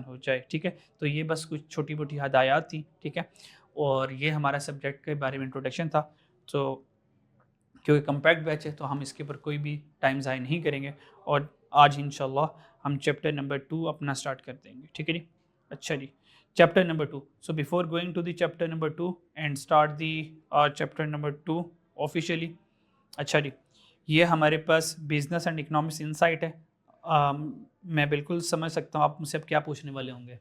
आसान हो जाए, ठीक है। तो ये बस कुछ छोटी मोटी हदायत थी, ठीक है, और ये हमारा सब्जेक्ट के बारे में इंट्रोडक्शन था। तो क्योंकि कम्पैक्ट बैच है तो हम इसके ऊपर कोई भी टाइम ज़ाया नहीं करेंगे और आज इंशाल्लाह हम चैप्टर नंबर 2 अपना स्टार्ट कर देंगे, ठीक है जी। अच्छा जी, chapter number 2। So before going to the chapter number 2 and start the chapter number 2 officially, अच्छा जी, ये हमारे पास बिजनेस एंड इकोनॉमिक्स इनसाइट है। मैं बिल्कुल समझ सकता हूँ आप मुझसे अब क्या पूछने वाले होंगे।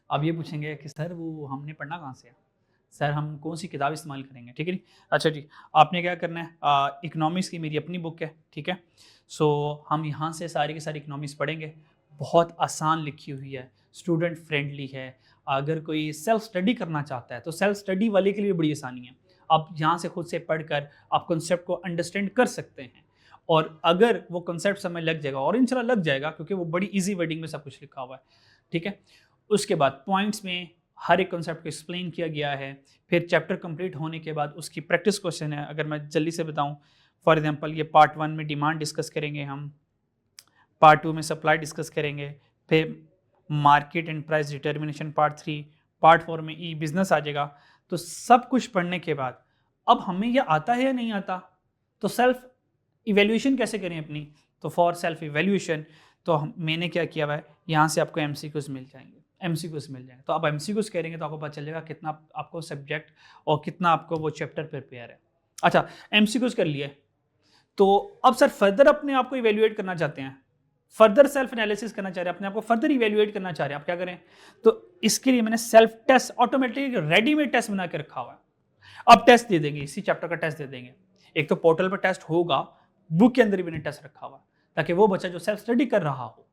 आप ये पूछेंगे कि सर वो हमने पढ़ना कहाँ से है, सर हम कौन सी किताब इस्तेमाल करेंगे, ठीक है जी। अच्छा जी, आपने क्या करना है, इकोनॉमिक्स की मेरी अपनी बुक है, ठीक है। सो हम यहाँ से सारी की सारी इकोनॉमिक्स पढ़ेंगे। बहुत आसान लिखी हुई है, स्टूडेंट फ्रेंडली है। अगर कोई सेल्फ स्टडी करना चाहता है तो सेल्फ स्टडी वाले के लिए बड़ी आसानी है। आप यहाँ से खुद से पढ़कर आप कॉन्सेप्ट को अंडरस्टैंड कर सकते हैं और अगर वो कॉन्सेप्ट समझ लग जाएगा और इंशाल्लाह लग जाएगा क्योंकि वो बड़ी इजी वर्डिंग में सब कुछ लिखा हुआ है, ठीक है। उसके बाद पॉइंट्स में हर एक कॉन्सेप्ट को एक्सप्लेन किया गया है। फिर चैप्टर कंप्लीट होने के बाद उसकी प्रैक्टिस क्वेश्चन है। अगर मैं जल्दी से बताऊं, फॉर एग्जांपल ये पार्ट 1 में डिमांड डिस्कस करेंगे हम, पार्ट 2 में सप्लाई डिस्कस करेंगे, फिर market and price determination part 3, part 4 में ई बिजनेस आ जाएगा। तो सब कुछ पढ़ने के बाद अब हमें यह आता है या नहीं आता, तो सेल्फ इवेल्यूएशन कैसे करें अपनी। तो फॉर सेल्फ इवेल्यूएशन तो मैंने क्या किया हुआ है, यहाँ से आपको एमसीक्यूज मिल जाएंगे, एमसीक्यूज मिल जाएंगे। तो आप एमसीक्यूज करेंगे तो आपको पता चलेगा कितना आपको सब्जेक्ट और कितना आपको वो चैप्टर प्रिपेयर है। अच्छा, एमसीक्यूज कर लिए तो अब सर फर्दर अपने आप को इवेल्युएट करना चाहते हैं, फर्दर सेल्फ एनालिसिस करना चाह रहे हैं, अपने आप को फर्दर इवेल्युएट करना चाह रहे हैं, आप क्या करें। तो इसके लिए मैंने self test automatic readymade test बना के रखा हुआ है। अब टेस्ट दे देंगे, इसी चैप्टर का टेस्ट दे देंगे। एक तो पोर्टल पर टेस्ट होगा, बुक के अंदर भी मैंने टेस्ट रखा हुआ है ताकि वो बच्चा जो सेल्फ स्टडी कर रहा हो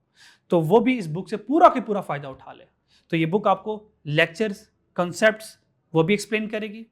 तो वो भी इस बुक से पूरा के पूरा फायदा उठा ले। तो ये बुक आपको लेक्चर्स, कॉन्सेप्ट्स वो भी एक्सप्लेन करेगी,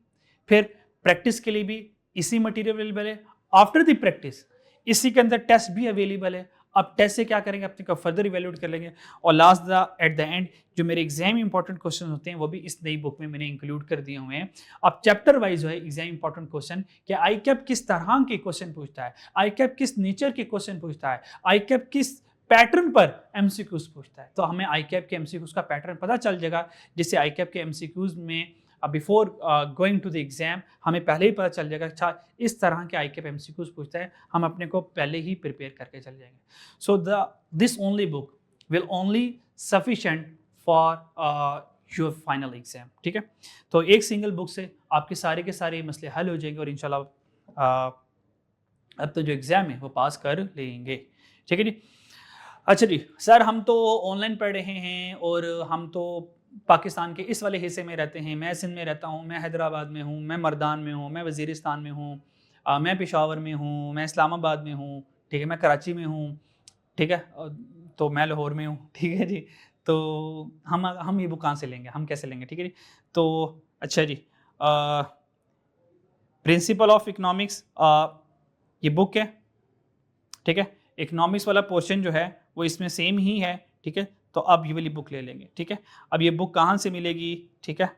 फिर प्रैक्टिस के लिए भी इसी मटेरियल अवेलेबल है। आफ्टर द प्रैक्टिस इसी के अंदर टेस्ट भी अवेलेबल है। अब टेस्ट से क्या करेंगे, अपने को फर्दर इवेल्युएट कर लेंगे और लास्ट एट द एंड जो मेरे एग्जाम इंपॉर्टेंट क्वेश्चन होते हैं वो भी इस नई बुक में मैंने इंक्लूड कर दिए हुए हैं। अब चैप्टर वाइज जो है एग्जाम इंपॉर्टेंट क्वेश्चन कि आई कैप किस तरह के क्वेश्चन पूछता है, आई कैप किस नेचर के क्वेश्चन पूछता है, आई कैप किस पैटर्न पर एमसीक्यूज पूछता है। तो हमें आई कैप के एमसीक्यूज का पैटर्न पता चल जाएगा, जिससे आई कैप के एमसीक्यूज में before going to the exam हमें पहले ही पता चल जाएगा अच्छा इस तरह के आई कैप एमसीक्यूज पूछता है, हम अपने को पहले ही प्रिपेयर करके चल जाएंगे। So this only book will only sufficient for your final exam, ठीक है। तो एक सिंगल बुक से आपके सारे के सारे मसले हल हो जाएंगे और इंशाल्लाह अब तो जो एग्जाम है वो पास कर लेंगे, ठीक है जी। अच्छा जी, सर हम तो ऑनलाइन पढ़ रहे हैं और हम तो पाकिस्तान के इस वाले हिस्से में रहते हैं, मैं सिंध में रहता हूँ, मैं हैदराबाद में हूँ, मैं मर्दान में हूँ, मैं वज़ीरिस्तान में हूँ, मैं पेशावर में हूँ, मैं इस्लामाबाद में हूँ, ठीक है, मैं कराची में हूँ, ठीक है, तो मैं लाहौर में हूँ, ठीक है जी। तो हम ये बुक कहाँ से लेंगे, हम कैसे लेंगे, ठीक है जी। तो अच्छा जी, प्रिंसिपल ऑफ इकोनॉमिक्स ये बुक है, ठीक है। इकोनॉमिक्स वाला पोर्शन जो है वो इसमें सेम ही है, ठीक है। तो अब ये वाली बुक ले लेंगे, ठीक है। अब ये बुक कहाँ से मिलेगी, ठीक है,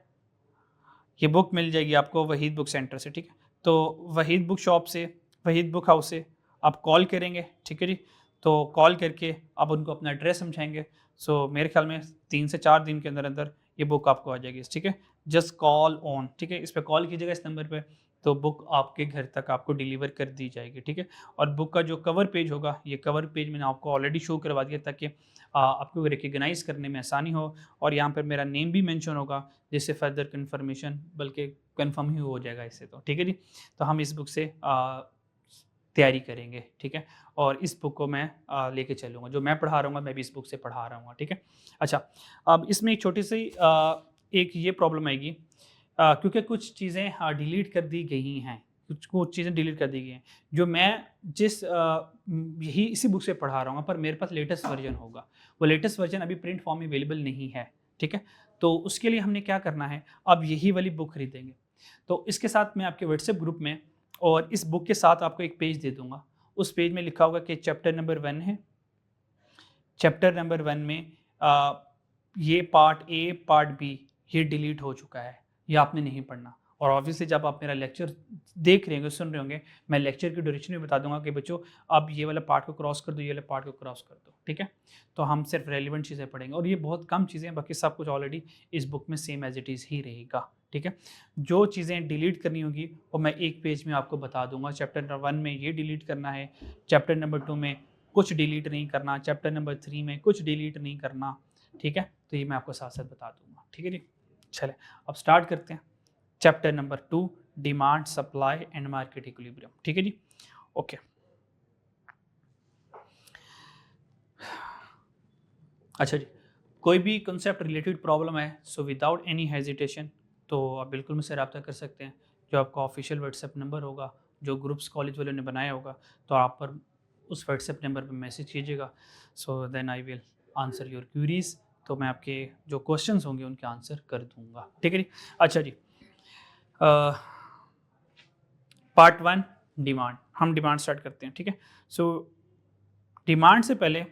ये बुक मिल जाएगी आपको वहीद बुक सेंटर से, ठीक है। तो वहीद बुक शॉप से, वहीद बुक हाउस से आप कॉल करेंगे, ठीक है जी। तो कॉल करके आप उनको अपना एड्रेस समझाएंगे। सो मेरे ख्याल में 3 से 4 दिन के अंदर अंदर ये बुक आपको आ जाएगी, ठीक है। जस्ट कॉल ऑन, ठीक है, इस पर कॉल कीजिएगा इस नंबर पर, तो बुक आपके घर तक आपको डिलीवर कर दी जाएगी, ठीक है। और बुक का जो कवर पेज होगा, ये कवर पेज मैंने आपको ऑलरेडी शो करवा दिया ताकि आपको रिकग्नाइज करने में आसानी हो, और यहाँ पर मेरा नेम भी मेंशन होगा जिससे फर्दर कन्फर्मेशन बल्कि कन्फर्म ही हो जाएगा इससे, तो ठीक है जी। तो हम इस बुक से तैयारी करेंगे, ठीक है, और इस बुक को मैं लेके चलूँगा, जो मैं पढ़ा रहा हूँ मैं भी इस बुक से पढ़ा रहा हूँ, ठीक है। अच्छा, अब इसमें एक छोटी सी एक ये प्रॉब्लम आएगी क्योंकि कुछ चीज़ें डिलीट कर दी गई हैं, कुछ चीज़ें डिलीट कर दी गई हैं जो मैं जिस यही इसी बुक से पढ़ा रहा हूँ, पर मेरे पास लेटेस्ट वर्जन होगा, वो लेटेस्ट वर्जन अभी प्रिंट फॉर्म में अवेलेबल नहीं है, ठीक है। तो उसके लिए हमने क्या करना है, अब यही वाली बुक खरीदेंगे। तो इसके साथ मैं आपके व्हाट्सएप ग्रुप में और इस बुक के साथ आपको एक पेज दे दूंगा, उस पेज में लिखा होगा कि चैप्टर नंबर 1 है, चैप्टर नंबर 1 में ये पार्ट ए पार्ट बी ये डिलीट हो चुका है, ये आपने नहीं पढ़ना। और ऑब्वियसली जब आप मेरा लेक्चर देख रहे होंगे, सुन रहे होंगे, मैं लेक्चर की ड्यूरेशन भी बता दूंगा कि बच्चों अब ये वाला पार्ट को क्रॉस कर दो, ये वाला पार्ट को क्रॉस कर दो, ठीक है। तो हम सिर्फ रेलिवेंट चीज़ें पढ़ेंगे और ये बहुत कम चीज़ें हैं, बाकी सब कुछ ऑलरेडी इस बुक में सेम एज इट इज़ ही रहेगा, ठीक है। जो चीज़ें डिलीट करनी होगी वो मैं एक पेज में आपको बता दूंगा। चैप्टर नंबर 1 में ये डिलीट करना है, चैप्टर नंबर 2 में कुछ डिलीट नहीं करना, चैप्टर नंबर 3 में कुछ डिलीट नहीं करना, ठीक है। तो ये मैं आपको साथ साथ बता दूंगा, ठीक है जी। चले अब स्टार्ट करते हैं chapter number 2, demand supply and market equilibrium, ठीक है जी। ओके, अच्छा जी, कोई भी कंसेप्ट रिलेटेड प्रॉब्लम है सो विदाउट एनी हेजिटेशन तो आप बिल्कुल मुझसे रब्ता कर सकते हैं। जो आपका ऑफिशियल व्हाट्सएप नंबर होगा, जो ग्रुप्स कॉलेज वालों ने बनाया होगा, तो आप पर उस व्हाट्सएप नंबर पर मैसेज कीजिएगा, so then I will answer your queries. तो मैं आपके जो क्वेश्चंस होंगे उनके आंसर कर दूंगा, ठीक है जी। अच्छा जी, पार्ट 1 डिमांड, हम डिमांड स्टार्ट करते हैं, ठीक है। सो डिमांड से पहले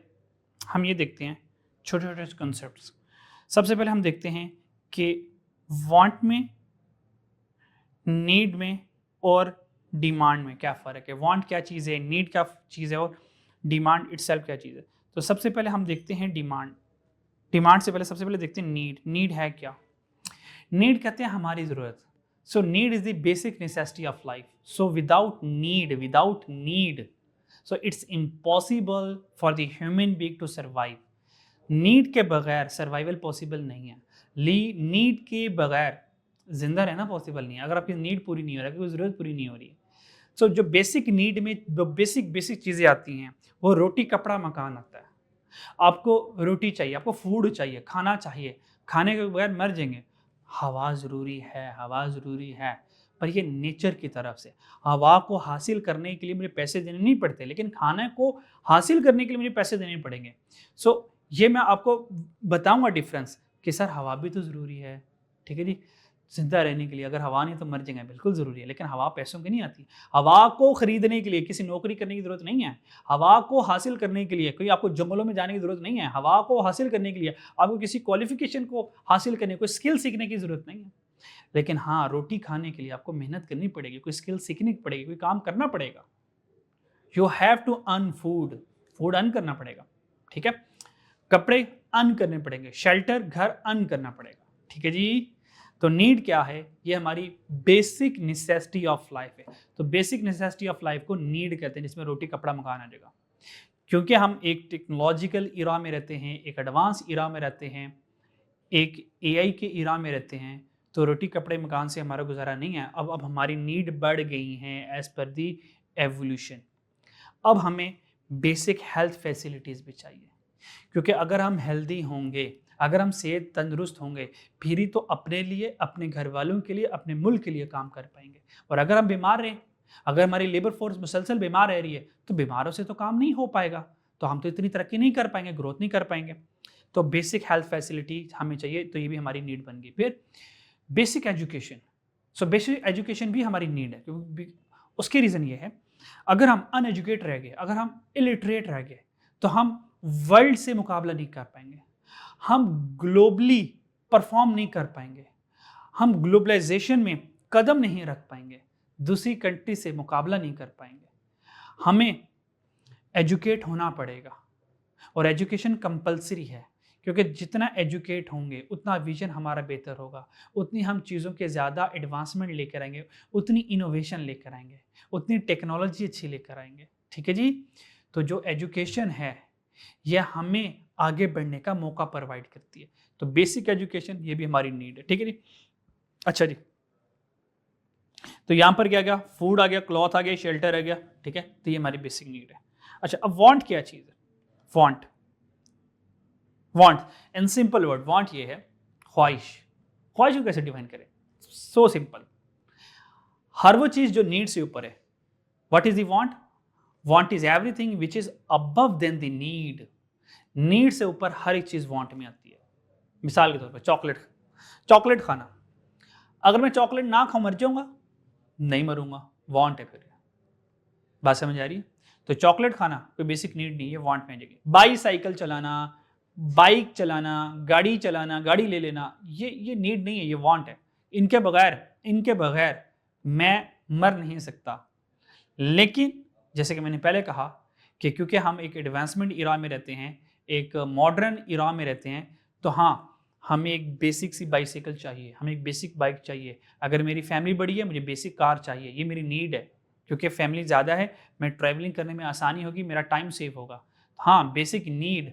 हम ये देखते हैं छोटे छोटे कॉन्सेप्ट्स। सबसे पहले हम देखते हैं कि वांट में, नीड में और डिमांड में क्या फ़र्क है। वांट क्या चीज़ है, नीड क्या चीज़ है और डिमांड इटसेल्फ क्या चीज़ है। तो सबसे पहले हम देखते हैं डिमांड। डिमांड से पहले सबसे पहले देखते हैं नीड। नीड है क्या? नीड कहते हैं हमारी ज़रूरत। So need is the basic necessity of life. So without need so it's impossible for the human being to survive. Need के बगैर सर्वाइवल पॉसिबल नहीं है। नीड के बगैर जिंदा रहना पॉसिबल नहीं है। अगर आपकी नीड पूरी नहीं हो रही है, कोई ज़रूरत पूरी नहीं हो रही है। सो जो बेसिक नीड में जो बेसिक चीज़ें आती हैं वो रोटी, कपड़ा, मकान आता है। आपको रोटी चाहिए, आपको फूड चाहिए, खाना चाहिए, खाने के बगैर मर जाएंगे। हवा ज़रूरी है, हवा ज़रूरी है, पर ये नेचर की तरफ से। हवा को हासिल करने के लिए मुझे पैसे देने नहीं पड़ते, लेकिन खाने को हासिल करने के लिए मुझे पैसे देने पड़ेंगे। सो ये मैं आपको बताऊंगा डिफरेंस कि सर हवा भी तो ज़रूरी है, ठीक है जी, जिंदा रहने के लिए। अगर हवा नहीं तो मर जाएंगे, बिल्कुल ज़रूरी है, लेकिन हवा पैसों की नहीं आती। हवा को खरीदने के लिए किसी नौकरी करने की ज़रूरत नहीं है। हवा को हासिल करने के लिए कोई आपको जंगलों में जाने की ज़रूरत नहीं है। हवा को हासिल करने के लिए आपको किसी क्वालिफिकेशन को हासिल करने, कोई स्किल सीखने की ज़रूरत नहीं है। लेकिन हाँ, रोटी खाने के लिए आपको मेहनत करनी पड़ेगी, कोई स्किल सीखनी पड़ेगी, कोई काम करना पड़ेगा। You have to earn food, food earn करना पड़ेगा, ठीक है। कपड़े अर्न करने पड़ेंगे, शेल्टर, घर अर्न करना पड़ेगा, ठीक है जी। तो नीड क्या है? ये हमारी बेसिक नेसेसिटी ऑफ लाइफ है। तो बेसिक नेसेसिटी ऑफ लाइफ को नीड कहते हैं, जिसमें रोटी, कपड़ा, मकान आ जाएगा। क्योंकि हम एक टेक्नोलॉजिकल इरा में रहते हैं, एक एडवांस इरा में रहते हैं, एक एआई के इरा में रहते हैं, तो रोटी, कपड़े, मकान से हमारा गुजारा नहीं है। अब हमारी नीड बढ़ गई हैं एज पर दी एवोल्यूशन। अब हमें बेसिक हेल्थ फैसिलिटीज़ भी चाहिए, क्योंकि अगर हम हेल्दी होंगे, अगर हम सेहत तंदुरुस्त होंगे, फिर ही तो अपने लिए, अपने घर वालों के लिए, अपने मुल्क के लिए काम कर पाएंगे। और अगर हम बीमार रहें, अगर हमारी लेबर फोर्स मुसलसल बीमार रह रही है, तो बीमारों से तो काम नहीं हो पाएगा, तो हम तो इतनी तरक्की नहीं कर पाएंगे, ग्रोथ नहीं कर पाएंगे। तो बेसिक हेल्थ फैसिलिटी हमें चाहिए, तो ये भी हमारी नीड बन गई। फिर basic education. So basic education भी हमारी नीड है, क्योंकि उसके रीज़न ये है, अगर हम अनएजुकेट रह गए, अगर हम इलिटरेट रह गए, तो हम वर्ल्ड से मुकाबला नहीं कर पाएंगे, हम ग्लोबली परफॉर्म नहीं कर पाएंगे, हम ग्लोबलाइजेशन में कदम नहीं रख पाएंगे, दूसरी कंट्री से मुकाबला नहीं कर पाएंगे। हमें एजुकेट होना पड़ेगा, और एजुकेशन कंपलसरी है, क्योंकि जितना एजुकेट होंगे उतना विजन हमारा बेहतर होगा, उतनी हम चीज़ों के ज़्यादा एडवांसमेंट लेकर आएंगे, उतनी इनोवेशन लेकर आएंगे, उतनी टेक्नोलॉजी अच्छी लेकर आएंगे, ठीक है जी। तो जो एजुकेशन है यह हमें आगे बढ़ने का मौका प्रोवाइड करती है। तो बेसिक एजुकेशन ये भी हमारी नीड है, ठीक है जी। अच्छा जी, तो यहाँ पर क्या आ गया? फूड आ गया, क्लॉथ आ गया, शेल्टर आ गया, ठीक है। तो ये हमारी बेसिक नीड है। अच्छा, अब वांट क्या चीज़ है? Want, want in simple word, want ये है ख्वाहिश। ख्वाहिश को कैसे डिफाइन करें? सो सिंपल, हर वो चीज़ जो नीड से ऊपर है। What is the want? Want is everything which is above than the need. Need से ऊपर हर एक चीज़ वांट में आती है। मिसाल के तौर पर चॉकलेट, चॉकलेट खाना, अगर मैं चॉकलेट ना खाऊं मर जाऊंगा? नहीं मरूंगा, वांट है। फिर बात समझ आ रही है? तो चॉकलेट खाना कोई बेसिक नीड नहीं है, वांट में आ जाएगी। बाईसाइकिल चलाना, बाइक चलाना, गाड़ी चलाना, गाड़ी ले लेना, ये नीड नहीं है, ये वांट है। इनके बगैर इनके बगैर मैं मर नहीं सकता। लेकिन जैसे कि मैंने पहले कहा कि क्योंकि हम एक एडवांसमेंट इरा में रहते हैं, एक मॉडर्न इरा में रहते हैं, तो हाँ, हमें एक बेसिक सी बाइसिकल चाहिए, हमें एक बेसिक बाइक चाहिए। अगर मेरी फैमिली बड़ी है, मुझे बेसिक कार चाहिए, ये मेरी नीड है। क्योंकि फैमिली ज़्यादा है, मैं ट्रैवलिंग करने में आसानी होगी, मेरा टाइम सेव होगा। हाँ, basic need,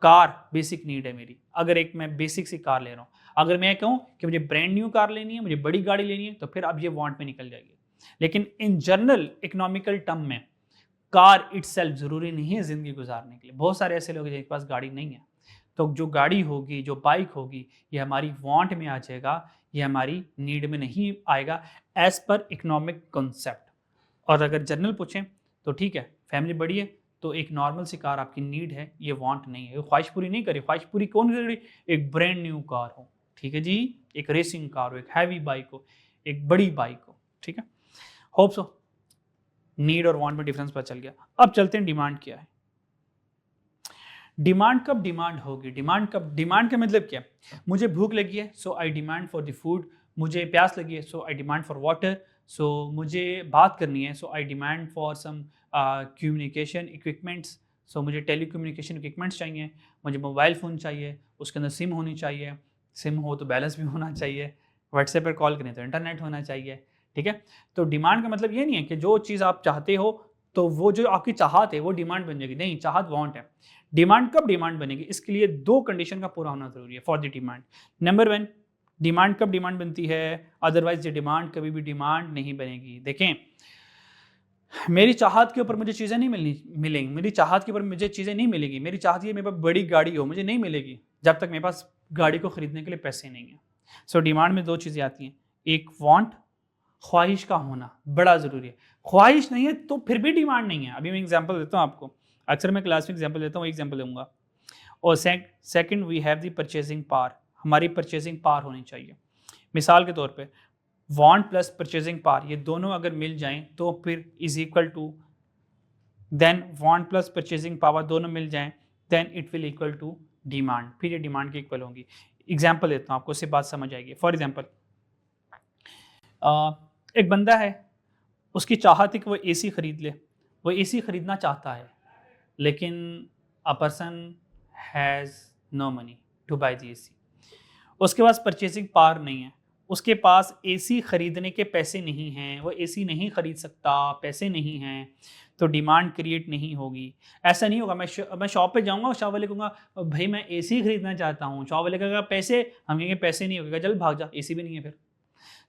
car basic need है मेरी, अगर एक मैं बेसिक सी कार ले रहा हूँ। अगर मैं कहूँ कि मुझे ब्रांड न्यू कार लेनी है, मुझे बड़ी गाड़ी लेनी है, तो फिर अब ये वांट में निकल जाएगी। लेकिन इन जनरल इकोनॉमिकल टर्म में कार इटसेल्फ ज़रूरी नहीं है ज़िंदगी गुजारने के लिए। बहुत सारे ऐसे लोग हैं जिनके पास गाड़ी नहीं है। तो जो गाड़ी होगी, जो बाइक होगी, ये हमारी वांट में आ जाएगा, ये हमारी नीड में नहीं आएगा एज़ पर इकोनॉमिक कॉन्सेप्ट। और अगर जनरल पूछें तो ठीक है, फैमिली बड़ी है तो एक नॉर्मल सी कार आपकी नीड है, ये वांट नहीं है। ये ख्वाहिश पूरी नहीं करी, ख्वाहिश पूरी कौन करेगी? एक ब्रांड न्यू कार हो, ठीक है जी, एक रेसिंग कार हो, एक हैवी बाइक हो, एक बड़ी बाइक हो, ठीक है। होप सो नीड और वांट में डिफरेंस पता चल गया। अब चलते हैं डिमांड क्या है। डिमांड कब डिमांड होगी? डिमांड कब? डिमांड का मतलब क्या? मुझे भूख लगी है so I demand for the food, मुझे प्यास लगी है so I demand for water, so मुझे बात करनी है so I demand for some communication equipments, so मुझे टेली कम्युनिकेशन इक्विपमेंट्स चाहिए, मुझे मोबाइल फ़ोन चाहिए, उसके अंदर सिम होनी चाहिए, सिम हो तो बैलेंस भी होना चाहिए, व्हाट्सएप पर कॉल करें तो इंटरनेट होना चाहिए, ठीक है। तो डिमांड का मतलब ये नहीं है कि जो चीज़ आप चाहते हो तो वो जो आपकी चाहत है वो डिमांड बन जाएगी, नहीं, चाहत वांट है। डिमांड कब डिमांड बनेगी? इसके लिए दो कंडीशन का पूरा होना जरूरी है for the demand. Number one, demand कब डिमांड बनती है? अदरवाइज ये डिमांड कभी भी डिमांड नहीं बनेगी। देखें, मेरी चाहत के ऊपर मुझे चीज़ें नहीं मिलेंगी, मेरी चाहत के ऊपर मुझे चीज़ें नहीं मिलेगी। मेरी चाहत ये मेरे पास बड़ी गाड़ी हो, मुझे नहीं मिलेगी जब तक मेरे पास गाड़ी को खरीदने के लिए पैसे नहीं है। सो डिमांड में दो चीज़ें आती हैं, एक वांट, ख्वाहिश का होना बड़ा ज़रूरी है। ख्वाहिश नहीं है तो फिर भी डिमांड नहीं है। अभी मैं एग्जांपल देता हूँ आपको, अक्सर मैं क्लास में एग्जांपल देता हूँ, एग्जांपल दूंगा। और second, we have the purchasing power, हमारी परचेजिंग पावर होनी चाहिए। मिसाल के तौर पे वांट प्लस परचेजिंग पावर, ये दोनों अगर मिल जाएं तो फिर is equal to, then want plus purchasing power दोनों मिल जाएं then it will equal to demand, फिर ये डिमांड के इक्वल होंगी। एग्जाम्पल देता हूँ आपको, उससे बात समझ आएगी। फॉर एग्जाम्पल, एक बंदा है, उसकी चाहत है कि वो एसी खरीद ले, वो एसी खरीदना चाहता है, लेकिन a person has no money to buy the AC, उसके पास परचेसिंग पावर नहीं है, उसके पास एसी खरीदने के पैसे नहीं हैं, वो एसी नहीं खरीद सकता, पैसे नहीं हैं, तो डिमांड क्रिएट नहीं होगी। ऐसा नहीं होगा मैं शॉप पे जाऊंगा, शॉप वाले कहूँगा भाई मैं एसी खरीदना चाहता हूँ, शॉप वाले कहेगा पैसे, हम कहेंगे पैसे नहीं होगा, चल भाग जा, एसी भी नहीं है फिर।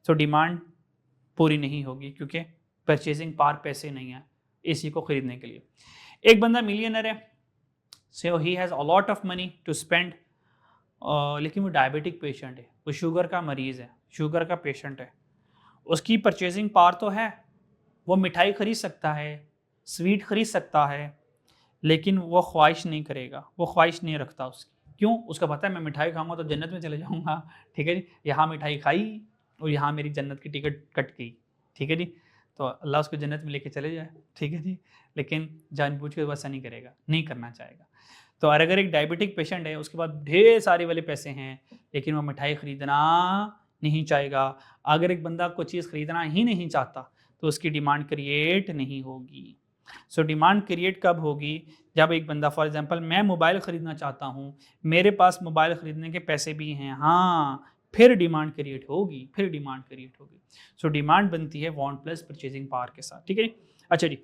तो डिमांड पूरी नहीं होगी क्योंकि परचेसिंग पावर पैसे नहीं है एसी को खरीदने के लिए। एक बंदा मिलियनर है, so he has a lot of money to spend, लेकिन वो डायबिटिक पेशेंट है, वो शुगर का मरीज़ है, शुगर का पेशेंट है। उसकी परचेजिंग पावर तो है, वो मिठाई खरीद सकता है, स्वीट खरीद सकता है, लेकिन वो ख्वाहिश नहीं करेगा, वो ख्वाहिश नहीं रखता उसकी। क्यों? उसका पता है मैं मिठाई खाऊंगा तो जन्नत में चले जाऊंगा, ठीक है जी। यहाँ मिठाई खाई और यहाँ मेरी जन्नत की टिकट कट गई, ठीक है जी। तो अल्लाह उसको जन्नत में लेके चले जाए, ठीक है जी। लेकिन जानबूझ के वैसा नहीं करेगा, नहीं करना चाहेगा। तो अगर एक डायबिटिक पेशेंट है, उसके पास ढेर सारे वाले पैसे हैं, लेकिन वो मिठाई खरीदना नहीं चाहेगा। अगर एक बंदा कोई चीज़ खरीदना ही नहीं चाहता तो उसकी डिमांड क्रिएट नहीं होगी। सो डिमांड क्रिएट कब होगी? जब एक बंदा, फॉर एग्जांपल मैं मोबाइल ख़रीदना चाहता हूँ, मेरे पास मोबाइल ख़रीदने के पैसे भी हैं, हाँ, फिर डिमांड क्रिएट होगी, फिर डिमांड क्रिएट होगी। सो डिमांड बनती है वांट प्लस परचेजिंग पावर के साथ, ठीक है। अच्छा जी,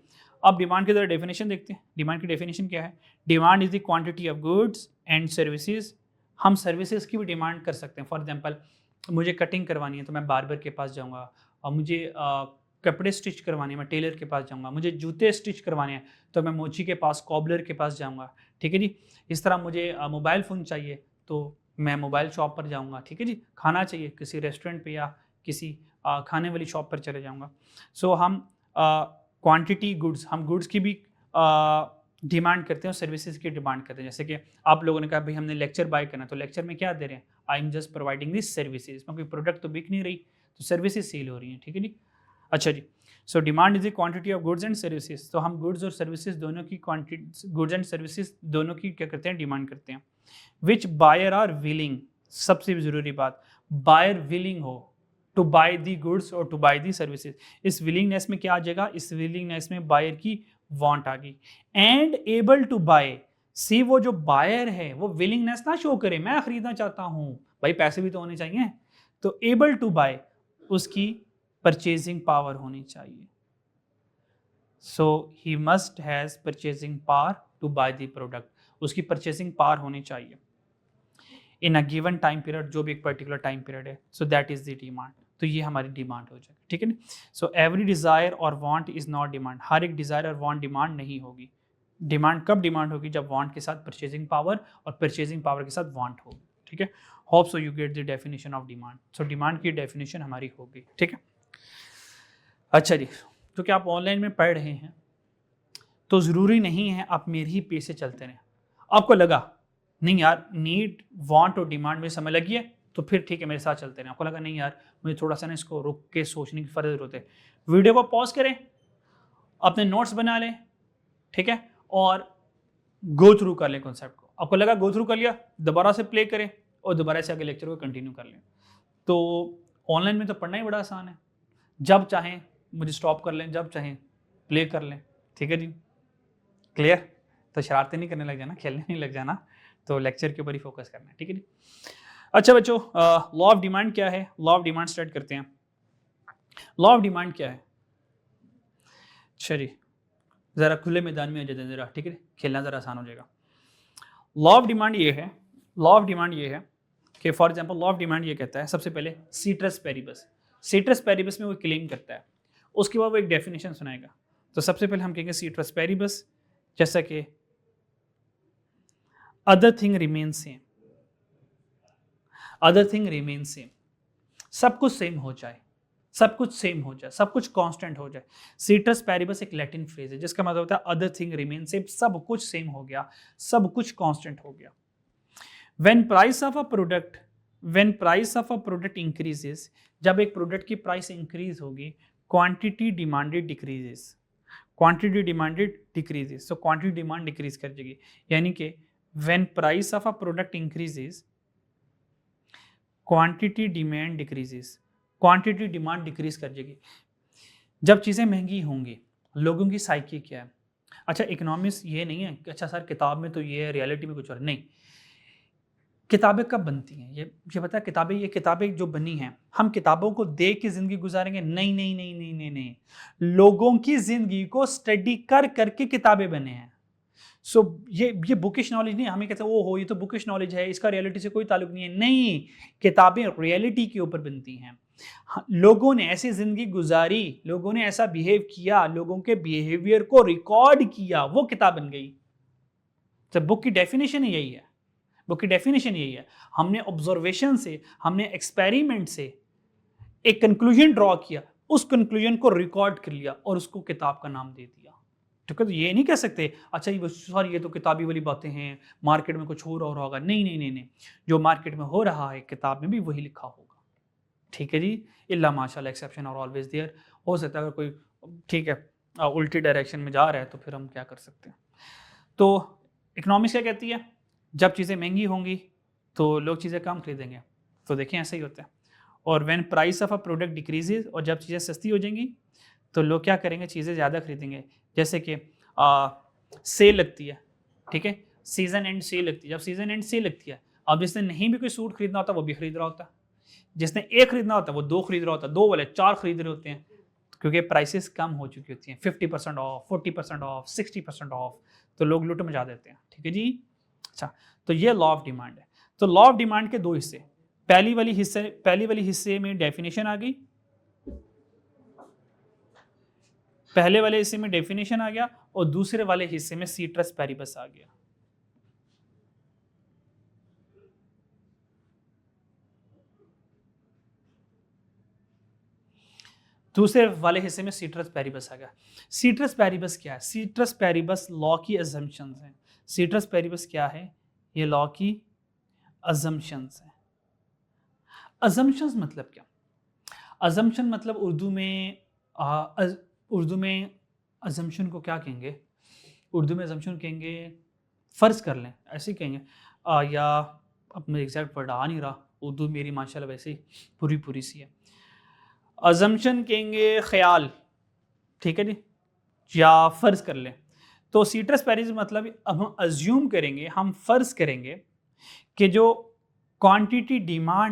अब डिमांड की जरा डेफिनेशन देखते हैं। डिमांड की डेफिनेशन क्या है? Demand is the quantity of goods and services. हम सर्विसेज की भी डिमांड कर सकते हैं। फॉर एग्जांपल, मुझे कटिंग करवानी है तो मैं बार्बर के पास जाऊँगा, और मुझे कपड़े स्टिच करवाने हैं, मैं टेलर के पास जाऊँगा, मुझे जूते स्टिच करवाने हैं तो मैं मोची के पास, कॉबलर के पास जाऊँगा, ठीक है जी। इस तरह मुझे मोबाइल फ़ोन चाहिए तो मैं मोबाइल शॉप पर जाऊँगा, ठीक है जी। खाना चाहिए किसी रेस्टोरेंट पे या किसी खाने वाली शॉप पर चले जाऊँगा। सो हम क्वांटिटी गुड्स, हम गुड्स की भी डिमांड करते हैं और सर्विसेज की डिमांड करते हैं। जैसे कि आप लोगों ने कहा भाई हमने लेक्चर बाय करना, तो लेक्चर में क्या दे रहे हैं? I am just providing this services, क्योंकि प्रोडक्ट तो बिक नहीं रही, तो सर्विसेज सेल हो रही हैं, ठीक है जी। अच्छा जी, so demand is the quantity of goods and services. तो हम गुड्स और सर्विसेज दोनों की क्वांटिटी, गुड्स एंड सर्विसेज दोनों की क्या करते हैं? डिमांड करते हैं। विच बायर आर विलिंग, सबसे ज़रूरी बात, बायर विलिंग हो टू बाय दी गुड्स और टू बाय दी सर्विसेज। इस विलिंगनेस में क्या आ जाएगा, इस विलिंगनेस में बायर की वांट आ गई। एंड एबल टू बाय, सी वो जो बायर है वो विलिंगनेस ना शो करे, मैं खरीदना चाहता हूं, भाई पैसे भी तो होने चाहिए। तो एबल टू बाय, उसकी परचेजिंग पावर होनी चाहिए। So he must has purchasing power to buy the product, उसकी परचेजिंग पावर होनी चाहिए in a given time period, जो भी एक पर्टिकुलर टाइम पीरियड है। So that is the demand. तो ये हमारी डिमांड हो जाएगी, ठीक है ना। सो एवरी डिजायर और वांट इज नॉट डिमांड, हर एक डिजायर और वांट डिमांड नहीं होगी। डिमांड कब डिमांड होगी, जब वांट के साथ परचेजिंग पावर और परचेजिंग पावर के साथ वांट होगी, ठीक है। Hope so you get the definition of demand. So demand की डेफिनेशन हमारी होगी, ठीक है। अच्छा जी, तो क्या आप ऑनलाइन में पढ़ रहे हैं तो ज़रूरी नहीं है आप मेरे ही पेज से चलते रहें। आपको लगा नहीं यार नीड वांट और डिमांड में समय लगी है तो फिर ठीक है मेरे साथ चलते रहें। आपको लगा नहीं यार मुझे थोड़ा सा ना इसको रुक के सोचने की फ़र्ज ज़रूरत है, वीडियो को पॉज करें, अपने नोट्स बना लें, ठीक है, और गो थ्रू कर लें कॉन्सेप्ट को। आपको लगा गो थ्रू कर लिया, दोबारा से प्ले करें और दोबारा से आगे लेक्चर को कंटिन्यू कर लें। तो ऑनलाइन में तो पढ़ना ही बड़ा आसान है, जब चाहें मुझे स्टॉप कर लें, जब चाहें प्ले कर लें, ठीक है जी, क्लियर। तो शरारतें नहीं करने लग जाना, खेलने नहीं लग जाना, तो लेक्चर के ऊपर ही फोकस करना है, ठीक है जी। अच्छा बच्चों, लॉ ऑफ डिमांड क्या है, लॉ ऑफ डिमांड स्टार्ट करते हैं। लॉ ऑफ डिमांड क्या है, अच्छा जी ज़रा खुले मैदान में आ जाते हैं ज़रा, ठीक है, खेलना ज़रा आसान हो जाएगा। लॉ ऑफ डिमांड ये है, लॉ ऑफ डिमांड ये है कि for example law of demand ये कहता है सबसे पहले सीट्रस पेरिबस, सीट्रस पेरिबस में वो क्लेम करता है, उसके बाद वो एक डेफिनेशन सुनाएगा। तो सबसे पहले हम कहेंगे सीट्रस पेरिबस, जैसा कि other thing remain same, other thing remain same, सब कुछ सेम हो जाए, सब कुछ सेम हो जाए, सब कुछ कांस्टेंट हो जाए। सीट्रस पेरिबस एक लैटिन फ्रेज है जिसका मतलब होता है अदर थिंग रिमेन सेम, सब कुछ सेम हो गया, सब कुछ कांस्टेंट हो गया। When price of a product, when price of a product increases, जब एक प्रोडक्ट की प्राइस इंक्रीज होगी, quantity demanded decreases, quantity demanded decreases, so quantity demand decrease कर जाएगी। यानी कि when price of a product increases, quantity demand decreases, quantity demand decrease कर जाएगी। जब चीज़ें महंगी होंगी, लोगों की साइकी क्या है। अच्छा इकोनॉमिक्स ये नहीं है कि अच्छा सर किताब में तो ये है, रियलिटी में कुछ और नहीं। किताबें कब बनती हैं, ये पता है, किताबें, ये किताबें जो बनी हैं, हम किताबों को देख के ज़िंदगी गुजारेंगे, नहीं नहीं नहीं नहीं नहीं नहीं, लोगों की ज़िंदगी को स्टडी कर करके किताबें बने हैं। सो ये बुकिश नॉलेज नहीं, हमें कहते हैं ओ हो ये तो बुकिश नॉलेज है, इसका रियलिटी से कोई ताल्लुक नहीं है। नहीं, किताबें रियलिटी के ऊपर बनती हैं। लोगों ने ऐसी जिंदगी गुजारी, लोगों ने ऐसा बिहेव किया, लोगों के बिहेवियर को रिकॉर्ड किया, वो किताब बन गई। तो बुक की डेफिनेशन ही यही है, बुक की डेफिनेशन यही है। हमने ऑब्जर्वेशन से, हमने एक्सपेरिमेंट से एक कंक्लूजन ड्रॉ किया, उस कंक्लूजन को रिकॉर्ड कर लिया और उसको किताब का नाम दे दिया। ठीक है, तो ये नहीं कह सकते अच्छा ये सॉरी ये तो किताबी वाली बातें हैं, मार्केट में कुछ हो रहा होगा। नहीं नहीं नहीं नहीं, जो मार्केट में हो रहा है किताब में भी वही लिखा होगा। ठीक है जी, इल्ला माशाल्लाह एक्सेप्शन और ऑलवेज देयर। हो सकता है अगर कोई ठीक है उल्टी डायरेक्शन में जा रहा है तो फिर हम क्या कर सकते हैं। तो इकोनॉमिक्स क्या कहती है, जब चीज़ें महंगी होंगी तो लोग चीज़ें कम खरीदेंगे। तो देखें ऐसा ही होता है। और when price of a product decreases, और जब चीज़ें सस्ती हो जाएंगी तो लोग क्या करेंगे, चीज़ें ज़्यादा खरीदेंगे। जैसे कि सेल लगती है, ठीक है, सीजन एंड सेल लगती है। जब सीजन एंड सेल लगती है, अब जिसने नहीं भी कोई सूट खरीदना होता वो भी खरीद रहा होता है, जिसने एक खरीदना होता है वो दो खरीद रहा होता है, दो वाले चार खरीद रहे होते हैं, क्योंकि प्राइसेस कम हो चुकी होती हैं, 50% ऑफ, 40% ऑफ, 60% ऑफ, तो लोग लूट मचा देते हैं। ठीक है जी। अच्छा, तो ये लॉ ऑफ डिमांड है। तो लॉ ऑफ डिमांड के दो हिस्से, पहली वाली हिस्से में डेफिनेशन आ गई, पहले वाले हिस्से में डेफिनेशन आ गया और दूसरे वाले हिस्से में सीट्रस पेरिबस आ गया। दूसरे वाले हिस्से में सीट्रस पेरिबस आ गया। सीट्रस पेरिबस क्या है, सीट्रस पेरिबस लॉ की अजम्पशंस हैं। सीट्रस पेरिबस क्या है, ये लॉ की अजम्पशंस हैं। अजम्पशंस मतलब क्या, अजम्पशन मतलब उर्दू में अजम्पशन को क्या कहेंगे, उर्दू में अजम्पशन कहेंगे, फ़र्ज़ कर लें ऐसे ही कहेंगे, या अब मैं एग्जैक्ट वर्ड आ नहीं रहा, उर्दू मेरी माशाल्लाह वैसे ही पूरी सी है। अजम्पशन कहेंगे ख्याल, ठीक है जी, या फ़र्ज़ कर लें। तो सीट्रस पेरिस मतलब अब हम अज्यूम करेंगे, हम फ़र्ज़ करेंगे कि जो क्वांटिटी डिमांड